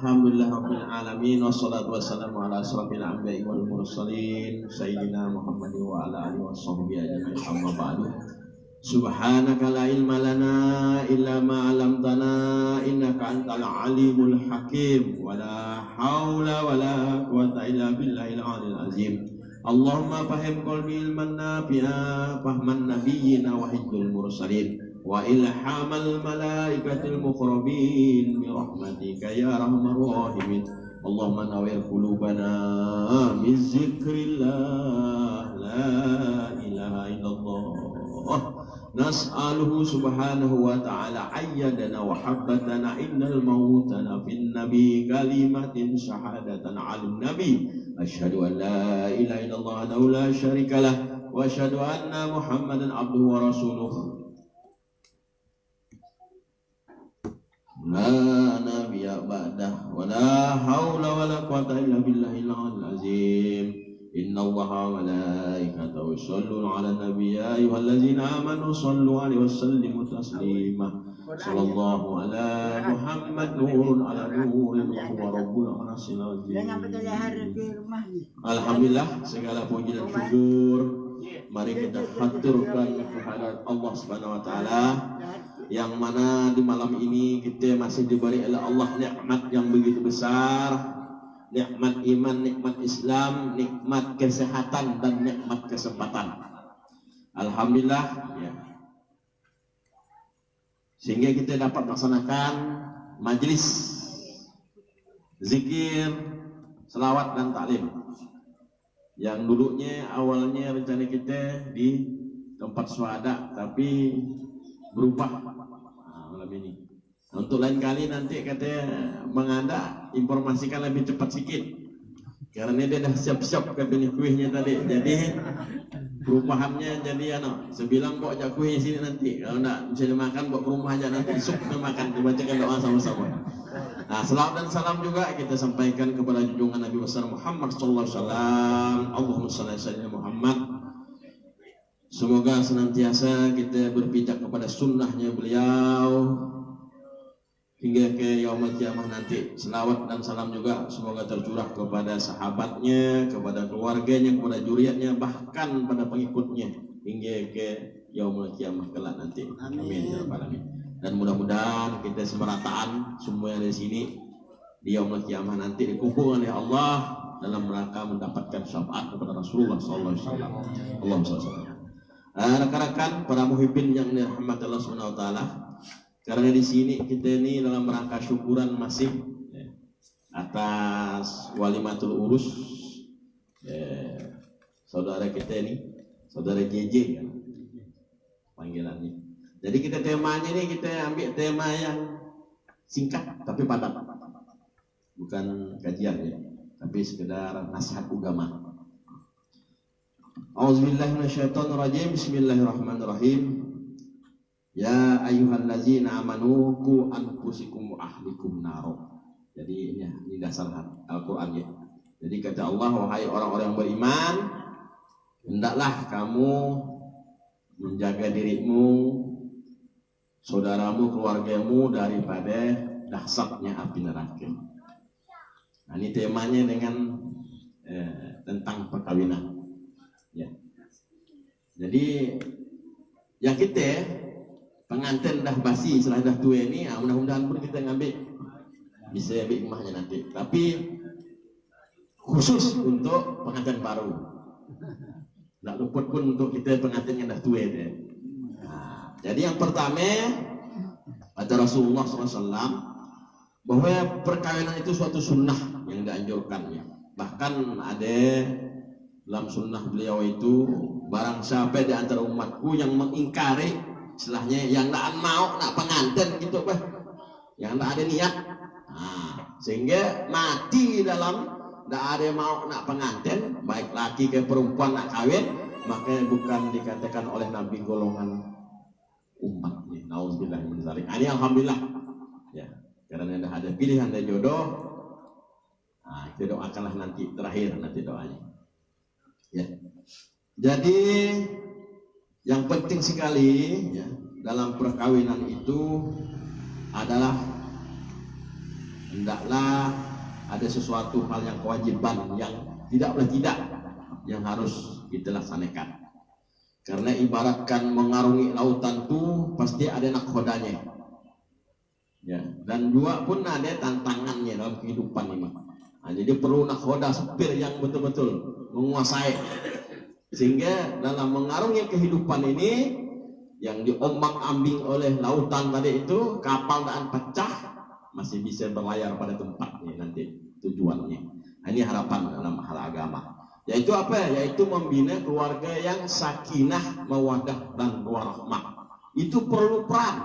Alhamdulillah rabbil alamin wassalatu wassalamu ala asrofil anbiya'i wal mursalin sayyidina Muhammadin wa ala alihi washabbihi ajma'in amma ba'du. Subhanaka la ilma lana illa ma 'allamtana innaka antal alimul hakim wa la haula wa la quwwata illa billahil aliyil azim. Allahumma fahim qalbi ilman nafi'a fahman nabiyyina wa hijjul mursalin wa ilhamal malaikatil muqrabin bi rahmatika ya arhamar rahimin. Allahumma nawwir qulubana bi zikrillah la ilaha illallah. Nas'aluhu subhanahu wa ta'ala ayyadana wa habbatana innal mautana fin nabi kalimatin syahadatan alim nabi asyhadu an la ilaha illallah wa la syarika lah wa asyhadu anna muhammadan abduhu wa rasuluh la nabiyya ba'dah wa la hawla wa la quwwata illa billahil azim. Inna allaha wa malaikatahu yusholluna ala nabi ya ayyuhallazina amanu shollu alaihi wa sallimu taslima. Sallallahu ala Muhammad nurun ala nurin wa rabbul arsyil azim. Alhamdulillah, segala puji dan syukur mari kita haturkan kehadirat Allah Subhanahu wa taala, yang mana di malam ini kita masih diberi oleh Allah nikmat yang begitu besar. Nikmat iman, nikmat Islam, nikmat kesehatan, dan nikmat kesempatan. Alhamdulillah ya. Sehingga kita dapat melaksanakan majelis zikir, selawat dan taklim. Yang dulunya awalnya rencana kita di tempat syuhada, tapi berubah malam ini. Untuk lain kali nanti katanya mengada informasikan lebih cepat sikit, karena dia dah siap-siap ke benih kuihnya tadi. Jadi perubahannya jadi sebilang bawa jak kuihnya sini nanti. Kalau enggak bisa dimakan bawa ke rumah aja, nanti esok dimakan, dibacakan doa sama-sama. Nah, selawat dan salam juga kita sampaikan kepada junjungan Nabi besar Muhammad sallallahu alaihi wasallam. Allahumma shalli ala Muhammad. Semoga senantiasa kita berpijak kepada sunnahnya beliau hingga ke yaumul kiamah nanti. Selawat dan salam juga semoga tercurah kepada sahabatnya, kepada keluarganya, kepada zuriatnya, bahkan pada pengikutnya hingga ke yaumul kiamah kelak nanti. Amin ya rabbal alamin. Dan mudah-mudahan kita semerataan semua yang di sini di yaumul kiamah nanti dikumpulkan oleh Allah dalam rangka mendapatkan syafaat kepada Rasulullah sallallahu alaihi wasallam. Allahumma shalli alaihi wasallam. Rekan-rekan para muhibbin yang dirahmati Allah Subhanahu wa taala, karena di sini kita ini dalam rangka syukuran masih atas walimatul urus saudara kita ini, saudara JJ kan panggilannya. Jadi kita temanya ini kita ambil tema yang singkat tapi padat, bukan kajian ya, tapi sekedar nasihat agama. Auzubillahi minasyaitonirrajim. Bismillahirrahmanirrahim. Ya ayyuhallazina amanu qu anfusakum wa ahlikum naro. Jadi ini dasar Al-Qur'an ya. Jadi kata Allah, wahai orang-orang yang beriman, hendaklah kamu menjaga dirimu, saudaramu, keluargamu daripada dahsyatnya api neraka. Nah, ini temanya dengan tentang perkawinan. Ya. Jadi yang kita pengantin dah basi, setelah dah tua ini, mudah-mudahan pun kita ngambil bisa ambil rumahnya nanti. Tapi khusus untuk pengantin baru, tak luput pun untuk kita pengantin yang dah tua itu. Nah, jadi yang pertama kata Rasulullah SAW bahwa perkawinan itu suatu sunnah yang dianjurkan ya. Bahkan ada dalam sunnah beliau itu, barang siapa di antara umatku yang mengingkari istilahnya yang tak mau nak pengantin gitu bah, yang tak ada niat, nah, sehingga mati dalam tak ada mau nak pengantin, baik laki ke perempuan nak kawin, maka bukan dikatakan oleh Nabi golongan umatnya. Nauzubillah min dzalik. Ini alhamdulillah ya, karena ada pilihan dan jodoh. Nah, kita doakanlah nanti terakhir nanti doanya ya. Jadi yang penting sekali ya, dalam perkawinan itu adalah hendaklah ada sesuatu hal yang kewajiban yang tidak boleh tidak, yang harus kita laksanakan. Karena ibaratkan mengarungi lautan tuh pasti ada nakhodanya, ya. Dan juga pun ada tantangannya dalam kehidupan ini. Nah, jadi perlu nakhoda, supir yang betul-betul menguasai, sehingga dalam mengarungi kehidupan ini yang diombang-ambing oleh lautan tadi itu, kapal dan pecah masih bisa berlayar pada tempatnya nanti tujuannya. Nah, ini harapan dalam hal agama. Yaitu apa? Yaitu membina keluarga yang sakinah, mawaddah dan warahmah. Itu perlu peran,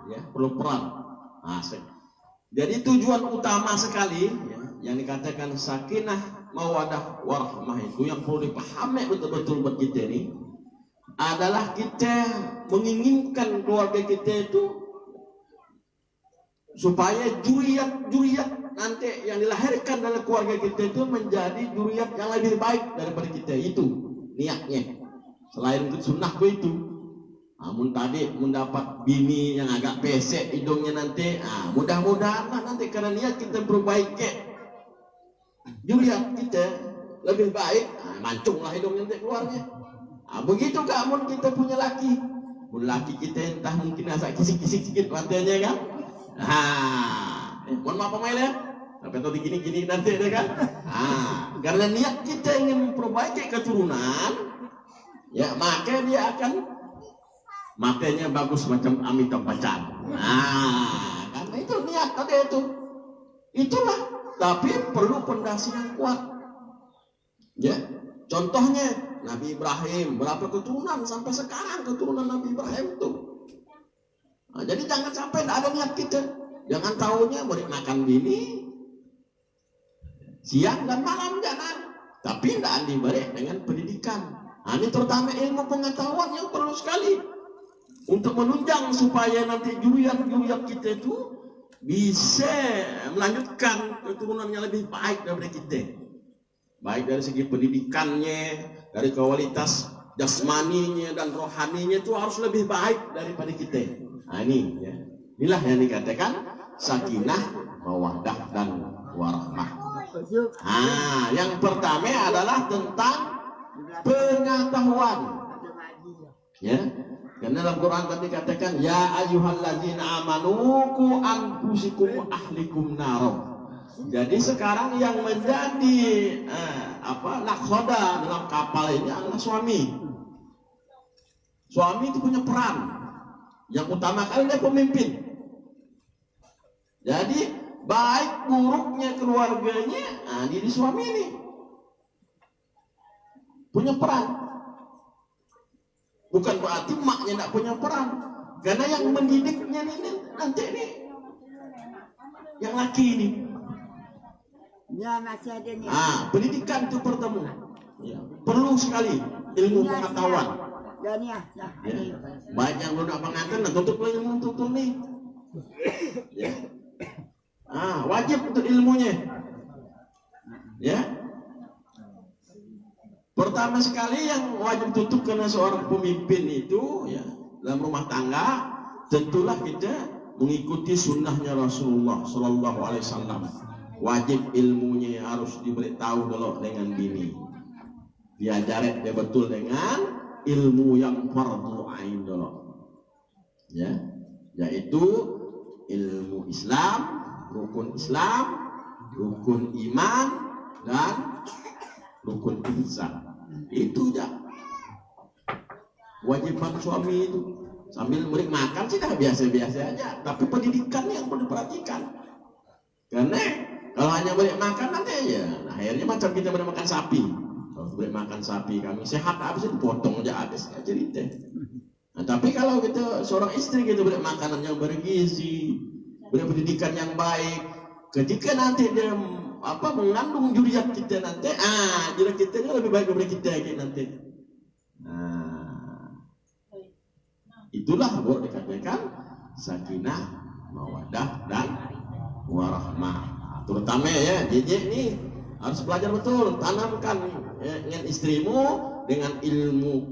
ya, perlu peran. Nah, jadi tujuan utama sekali, ya, yang dikatakan sakinah, mawaddah, warahmah itu yang perlu dipahami betul-betul buat kita ini adalah kita menginginkan keluarga kita itu supaya juriyat nanti yang dilahirkan dalam keluarga kita itu menjadi juriyat yang lebih baik daripada kita. Itu niatnya. Selain itu sunnah itu, namun tadi mendapat bini yang agak pesek hidungnya nanti, mudah-mudahan nanti karena niat kita perbaiki juriyat kita lebih baik, mancunglah hidungnya nanti keluarnya. Begitu kamu kita punya laki, laki kita entah mungkin agak kisik-kisik sedikit matanya kan. Mohon maaf pemain ya, sampai tadi gini-gini nanti deh kan. Karena niat kita ingin memperbaiki keturunan, ya maka dia akan matanya bagus macam Amitabh Bachchan. Karena itu niat tadi itu, itulah. Tapi perlu pondasi yang kuat. Ya, contohnya Nabi Ibrahim, berapa keturunan sampai sekarang keturunan Nabi Ibrahim itu. Jadi jangan sampai tidak ada niat kita. Jangan tahunya boleh makan bini siang dan malam, jangan. Tapi tidak diberi dengan pendidikan. Ini terutama ilmu pengetahuan yang perlu sekali untuk menunjang supaya nanti juriyat kita itu bisa melanjutkan keturunan yang lebih baik daripada kita. Baik dari segi pendidikannya, dari kualitas jasmaninya dan rohaninya itu harus lebih baik daripada kita. Ini ya. Inilah yang dikatakan sakinah, mawaddah dan warahmah. Yang pertama adalah tentang pengetahuan. Ya. Karena dalam Quran tadi dikatakan ya ayyuhallazina amanu qu anfusikum ahlikum naro. Jadi sekarang yang menjadi nakhoda dalam kapal ini adalah suami. Suami itu punya peran. Yang utama kali dia pemimpin. Jadi baik buruknya keluarganya, diri suami ini punya peran. Bukan berarti maknya tidak punya peran, karena yang mendidiknya ini nanti ini yang laki ini. Ya, masih ada nih. Pendidikan itu bertemu. Ya, perlu sekali ilmu pengetahuan. Ya. Baik yang belum pengantin, tutup lagi tutup nih. Ya. Wajib untuk ilmunya. Ya. Pertama sekali yang wajib tutup karena seorang pemimpin itu, ya, dalam rumah tangga, tentulah kita mengikuti sunnahnya Rasulullah Sallallahu Alaihi Wasallam. Wajib ilmunya harus diberitahu dulu dengan bini. Diajarin dia betul dengan ilmu yang fardhu ain dulu, ya, yaitu ilmu Islam, rukun iman dan rukun ihsan. Itu ya wajiban suami itu. Sambil beri makan sih dah biasa-biasa aja, tapi pendidikan yang perlu diperhatikan. Karena kalau hanya beri makan nanti aja, akhirnya macam kita beri makan sapi. Boleh makan sapi kami sehat habis itu potong aja habis cerita. Tapi kalau kita seorang istri kita boleh makanan yang bergizi, boleh pendidikan yang baik, ketika nanti dia mengandung juriyat kita nanti, juriyat kita lebih baik daripada kita nanti. Itulah boleh dikatakan sakinah, mawaddah dan warahmah. Terutama ya, JJ nih harus belajar betul, tanamkan dengan istrimu dengan ilmu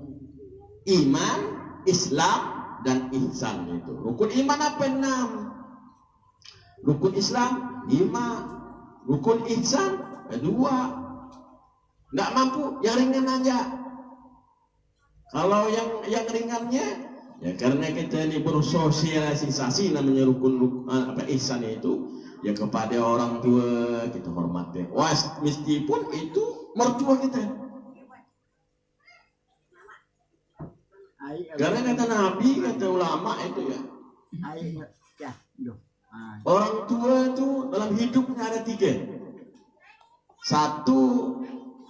iman, Islam dan ihsan itu. Rukun iman apa 6? Rukun Islam 5. Rukun ihsan, 2. Nggak mampu, yang ringan aja. Kalau yang ringannya, ya karena kita ini bersosialisasi namanya rukun ihsan itu, ya kepada orang tua kita hormati. Wah, meskipun itu mertua kita. Karena kata Nabi, kata ulama itu ya, orang tua itu dalam hidupnya ada 3. 1,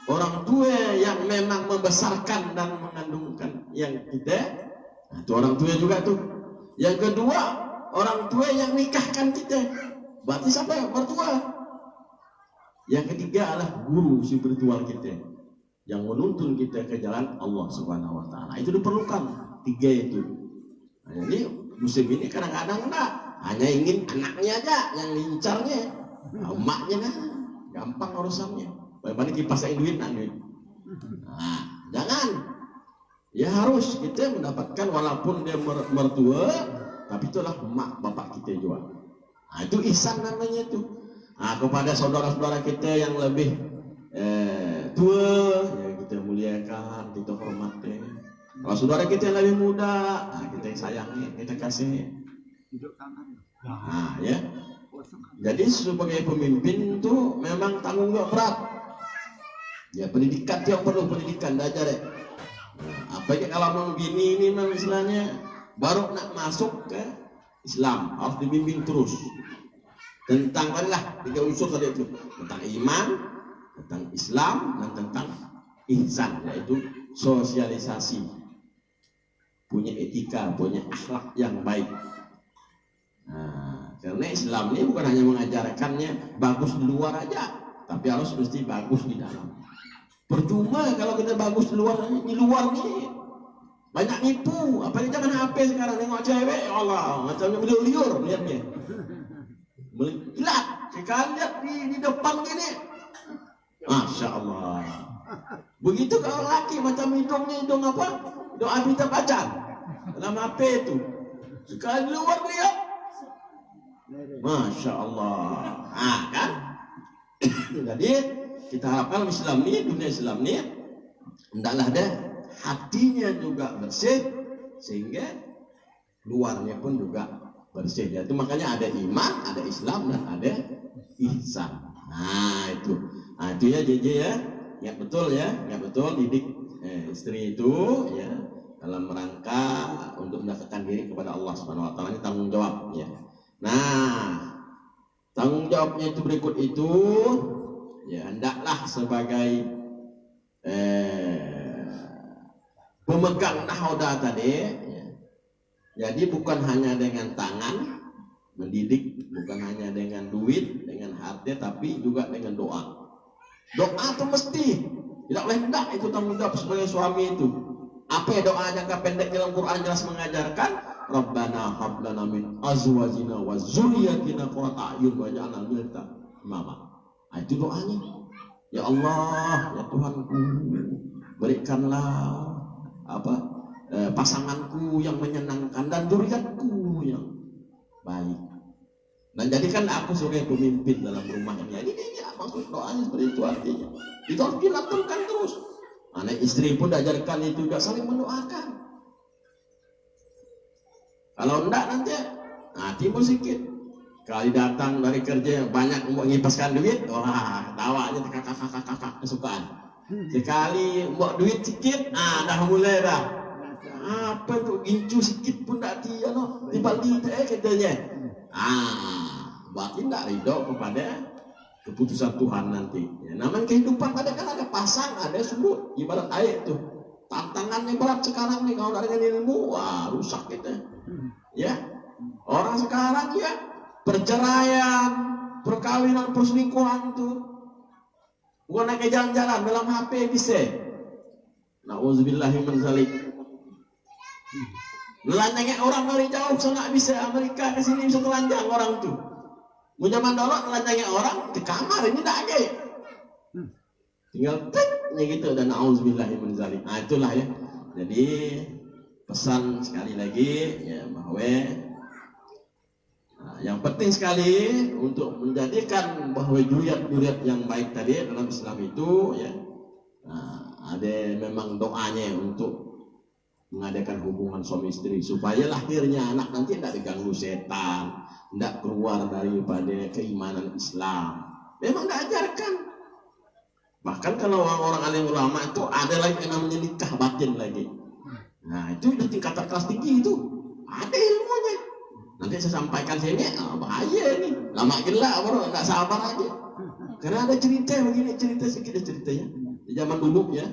orang tua yang memang membesarkan dan mengandungkan yang kita, nah, itu orang tua juga tuh. Yang kedua, orang tua yang nikahkan kita, berarti siapa ya? Mertua. Yang ketiga adalah guru spiritual kita yang menuntun kita ke jalan Allah Subhanahu wa taala. Itu diperlukan 3 itu. Nah, jadi musim ini kadang-kadang enggak, hanya ingin anaknya aja yang lincarnya, emaknya nah, gampang urusannya. Bagaimana kipasain duit nah, duit. Nah, jangan. Ya harus kita mendapatkan walaupun dia mertua, tapi itulah emak bapak kita juga. Nah, itu ihsan namanya itu. Nah, kepada saudara-saudara kita yang lebih tua, ya kita muliakan, kita hormati. Kalau saudara kita yang lebih muda, nah, kita yang sayangi, kita kasih. Nah, ya. Jadi sebagai pemimpin itu memang tanggung jawab berat. Ya pendidikan yang perlu pendidikan belajar ya. Nah, apalagi kalau mau begini ini memang istilahnya baru nak masuk ke Islam harus dibimbing terus tentang lah 3 unsur tadi itu, tentang iman, tentang Islam, dan tentang ihsan, yaitu sosialisasi, punya etika, punya akhlak yang baik. Nah, karena Islam ini bukan hanya mengajarkannya bagus di luar aja, tapi harus mesti bagus di dalam. Percuma kalau kita bagus di luar nih banyak nipu. Apalagi zaman HP sekarang, nengok cewek, ya Allah, macamnya liur lihatnya. Lihat, sekali lihat di depan gini, Masya Allah. Begitu kalau laki macam hidungnya hidung apa? Hidung Amitabh Bachchan dalam HP itu. Sekali luar lihat, Masya Allah. Ah kan? Jadi kita harapkan Islam ini, dunia Islam ini, hendaklah ada hatinya juga bersih, sehingga luarnya pun juga bersih. Itu makanya ada iman, ada Islam, dan ada ihsan. Nah itu ya JJ ya, ingat betul ya, ingat betul didik istri itu ya dalam rangka untuk mendekatkan diri kepada Allah Subhanahu Wa Taala. Ini tanggung jawab ya. Nah tanggung jawabnya itu berikut itu. Ya, hendaklah sebagai pemegang nahoda tadi ya. Jadi bukan hanya dengan tangan mendidik, bukan hanya dengan duit, dengan harta, tapi juga dengan doa. Doa itu mesti, tidak boleh hendak, itu tanggung jawab sebagai suami itu. Apa ya doa jangka pendek dalam Quran jelas mengajarkan, Rabbana hab lana min azwajina wa dzurriyyatina qurrata a'yun waj'alna lil muttaqina imama. Nah, itu doanya. Ya Allah, ya Tuhanku, berikanlah pasanganku yang menyenangkan dan zuriatku yang baik. Dan jadikan aku sebagai pemimpin dalam rumah ini. Ini maksud doanya seperti itu artinya. Itu harus dilakukan terus. Anak istri pun diajarkan itu juga saling mendoakan. Kalau enggak nanti, timbul sedikit. Kali datang dari kerja banyak mau ngipaskan duit, wah tawanya kakak kesukaan. Sekali mau duit sedikit, dah mulai dah. Apa tuh gincu sedikit pun tak dia no, dibalik katanya. Berarti tak ridho kepada keputusan Tuhan nanti. Ya, namanya kehidupan kadang kan ada pasang, ada surut, ibarat air tuh. Tantangannya berat sekarang nih kalau dari ilmu, wah rusak kita. Ya, orang sekarang ya. Perceraian, perkawinan, perselingkuhan itu bukan naik jalan-jalan dalam HP bisa. Nauzubillahi min dzalik. Nelanjangnya orang dari jauh sana bisa, Amerika ke sini bisa telanjang orang tuh. Mau zaman dulu nelanjangnya orang di kamar ini tak ada. Tinggal tiknya gitu dan nauzubillahi min dzalik. Nah itulah ya. Jadi pesan sekali lagi ya bahwa yang penting sekali untuk menjadikan bahwa juriat-juriat yang baik tadi dalam Islam itu ya, ada memang doanya untuk mengadakan hubungan suami istri supaya lahirnya anak nanti tidak diganggu setan, tidak keluar daripada keimanan Islam. Memang tidak ajarkan. Bahkan kalau orang-orang alim ulama itu ada lagi yang namanya nikah batin lagi. Nah itu udah tingkatan kelas tinggi itu, ada ilmunya. Nanti saya sampaikan sini, bahaya nih, lama gila baru nggak sabar aja. Karena ada cerita begini, cerita sedikit ceritanya di zaman dulu ya.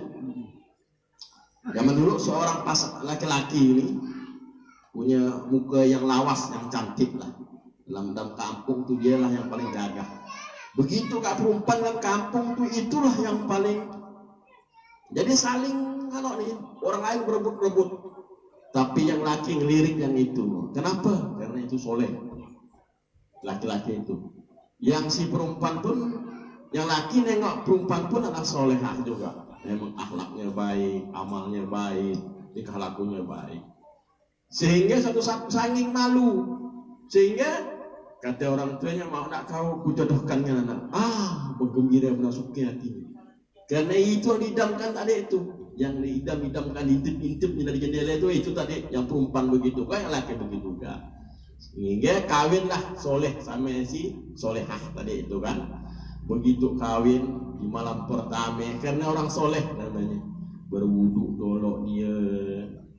Zaman dulu seorang laki-laki ini punya muka yang lawas, yang cantik lah. Dalam kampung tuh dialah yang paling gagah. Begitu kak perempuan dan kampung tuh itulah yang paling. Jadi saling kalau nih orang lain berebut-rebut, tapi yang laki ngelirik yang itu. Kenapa? Karena itu soleh. Laki-laki itu. Yang si perempuan pun, yang laki nengok perempuan pun adalah solehah juga. Memang akhlaknya baik, amalnya baik, tingkah lakunya baik. Sehingga satu saking malu, sehingga kata orang tuanya mau nak kau kujodohkannya anak. Bergembira menasuki hati. Karena itu didamkan tadi itu, yang diidam-idamkan intip-intip dari jendela itu tadi, yang perempuan begitu, kan yang laki begitu juga. Sehingga kawinlah soleh sama si solehah tadi itu kan. Begitu kawin di malam pertama, karena orang soleh namanya, berwudu dolok dia,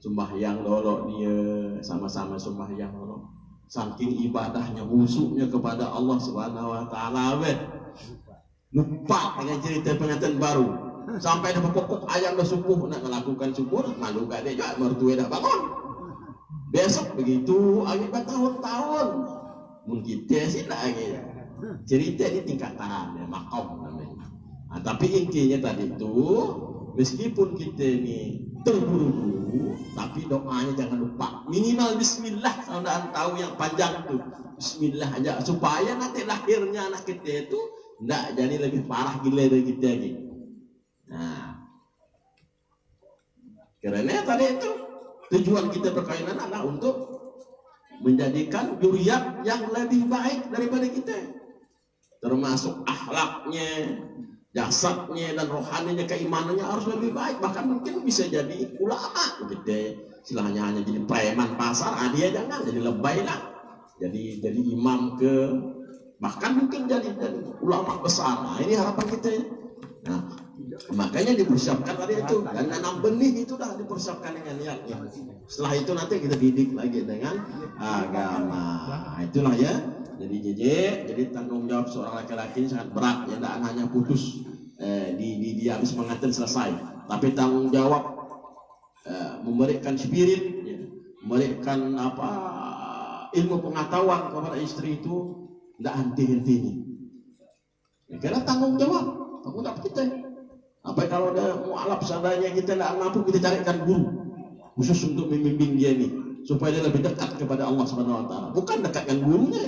sembahyang dolok dia, sama-sama sembahyang dolok. Saking ibadahnya, khusyuknya kepada Allah Subhanahu Wa Taala, lupa dengan cerita pengantin baru. Sampai ada pokok ayam dah subuh nak melakukan syukur, malu gak dia juga mertua dah bangun. Besok begitu, akibat tahun-tahun, mungkin dia sih lagi. Cerita di tingkatan ya, makom namanya. Tapi intinya tadi itu, meskipun kita ini terburu-buru, tapi doanya jangan lupa. Minimal bismillah, saudara tahu yang panjang itu. Bismillah aja, supaya nanti lahirnya anak kita itu tidak jadi lebih parah gila dari kita lagi. Nah, karena tadi itu tujuan kita berkainan adalah untuk menjadikan zuriat yang lebih baik daripada kita. Termasuk akhlaknya, jasadnya dan rohaninya, keimanannya harus lebih baik. Bahkan mungkin bisa jadi ulama gitu. Istilahnya hanya jadi preman pasar, dia jangan jadi lebay lah. Jadi imam ke, bahkan mungkin jadi ulama besar. Nah, ini harapan kita. Nah, makanya dipersiapkan tadi itu, dan nanam benih itu dah dipersiapkan dengan niatnya. Setelah itu nanti kita didik lagi dengan agama. Nah, itulah ya. Jadi tanggung jawab seorang laki-laki sangat berat, ya, tidak hanya putus dia habis pengantin selesai, tapi tanggung jawab memberikan spirit, ya, memberikan ilmu pengetahuan kepada istri itu tidak henti-hentinya. Ya, karena tanggung jawab kita. Apa kalau ada mualaf seandainya kita tidak mampu, kita carikan guru khusus untuk membimbing dia ini supaya dia lebih dekat kepada Allah Subhanahu Wa Taala. Bukan dekatkan gurunya.